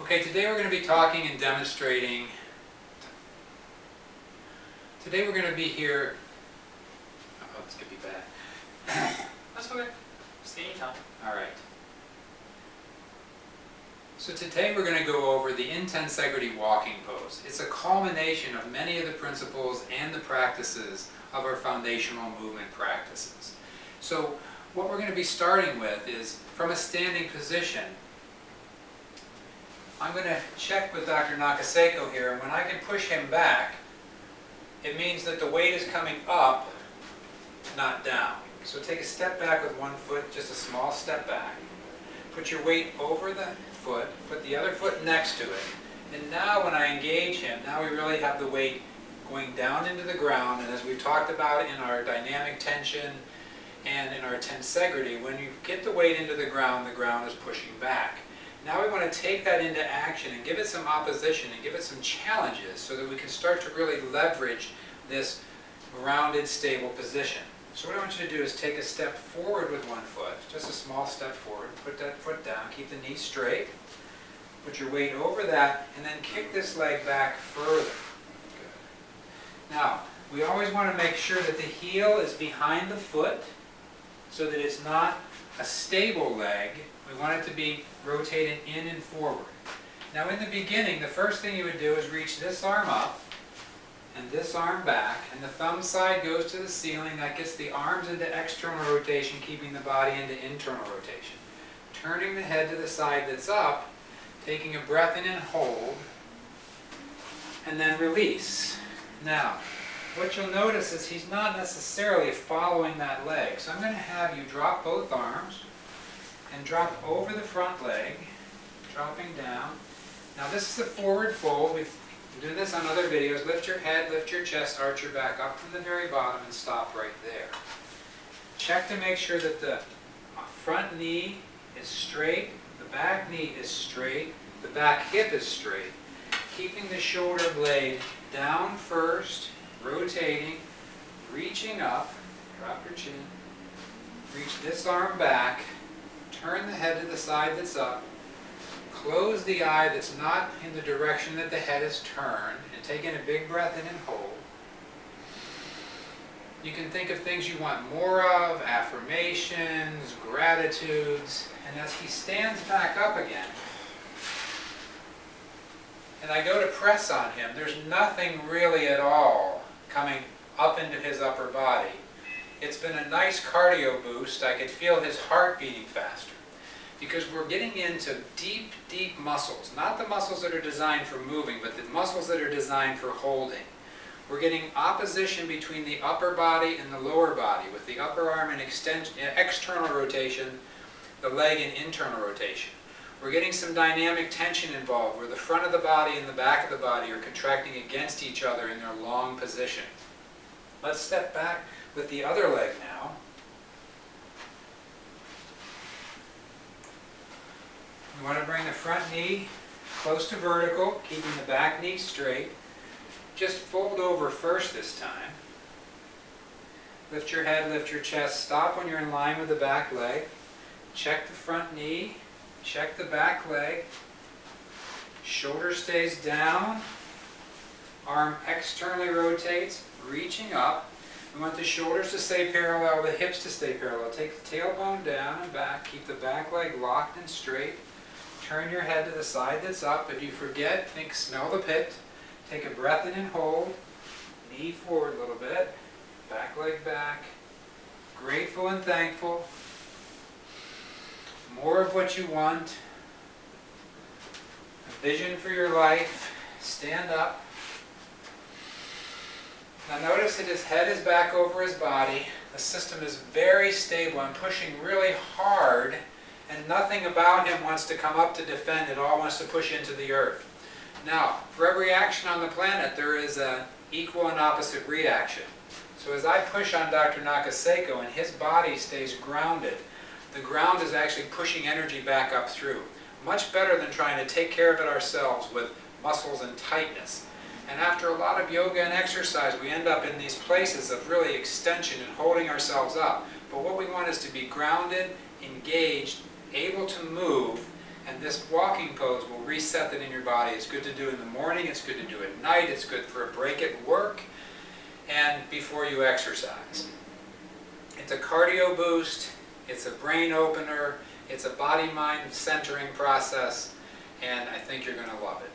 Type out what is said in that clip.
Okay, today we're going to be talking and demonstrating. Today we're going to be here. Oh, this could be bad. That's okay. Just anytime. All right. So today we're going to go over the in-tensegrity walking pose. It's a culmination of many of the principles and the practices of our foundational movement practices. So what we're going to be starting with is from a standing position. I'm going to check with Dr. Nakaseko here, and when I can push him back, it means that the weight is coming up, not down. So take a step back with one foot, just a small step back. Put your weight over the foot, put the other foot next to it. And now when I engage him, now we really have the weight going down into the ground, and as we've talked about in our dynamic tension and in our tensegrity, when you get the weight into the ground is pushing back. Now we want to take that into action and give it some opposition and give it some challenges so that we can start to really leverage this grounded, stable position. So what I want you to do is take a step forward with one foot, just a small step forward, put that foot down, keep the knee straight, put your weight over that, and then kick this leg back further. Good. Now, we always want to make sure that the heel is behind the foot so that it's not a stable leg. We want it to be rotated in and forward. Now in the beginning, the first thing you would do is reach this arm up and this arm back, and the thumb side goes to the ceiling. That gets the arms into external rotation, keeping the body into internal rotation. Turning the head to the side that's up, taking a breath in and hold, and then release. Now, what you'll notice is he's not necessarily following that leg. So I'm going to have you drop both arms and drop over the front leg, dropping down. Now this is a forward fold. We've done this on other videos. Lift your head, lift your chest, arch your back up from the very bottom and stop right there. Check to make sure that the front knee is straight, the back knee is straight, the back hip is straight. Keeping the shoulder blade down first, rotating, reaching up, drop your chin, reach this arm back, turn the head to the side that's up, close the eye that's not in the direction that the head is turned, and take in a big breath in and hold. You can think of things you want more of, affirmations, gratitudes, and as he stands back up again, and I go to press on him, there's nothing really at all coming up into his upper body. It's been a nice cardio boost. I could feel his heart beating faster because we're getting into deep, deep muscles. Not the muscles that are designed for moving, but the muscles that are designed for holding. We're getting opposition between the upper body and the lower body, with the upper arm in external rotation, the leg in internal rotation. We're getting some dynamic tension involved where the front of the body and the back of the body are contracting against each other in their long position. Let's step back with the other leg now. We want to bring the front knee close to vertical, keeping the back knee straight. Just fold over first this time. Lift your head, lift your chest. Stop when you're in line with the back leg. Check the front knee. Check the back leg. Shoulder stays down. Arm externally rotates, reaching up. We want the shoulders to stay parallel, the hips to stay parallel. Take the tailbone down and back. Keep the back leg locked and straight. Turn your head to the side that's up. If you forget, think smell the pit. Take a breath in and hold. Knee forward a little bit. Back leg back. Grateful and thankful. More of what you want. A vision for your life. Stand up. Now notice that his head is back over his body. The system is very stable. I'm pushing really hard, and nothing about him wants to come up to defend. It all wants to push into the earth. Now, for every action on the planet, there is an equal and opposite reaction. So as I push on Dr. Nakaseko and his body stays grounded, the ground is actually pushing energy back up through. Much better than trying to take care of it ourselves with muscles and tightness. And after a lot of yoga and exercise, we end up in these places of really extension and holding ourselves up. But what we want is to be grounded, engaged, able to move, And this walking pose will reset that in your body. It's good to do in the morning, it's good to do at night, it's good for a break at work, and before you exercise. It's a cardio boost, it's a brain opener, it's a body-mind centering process, and I think you're going to love it.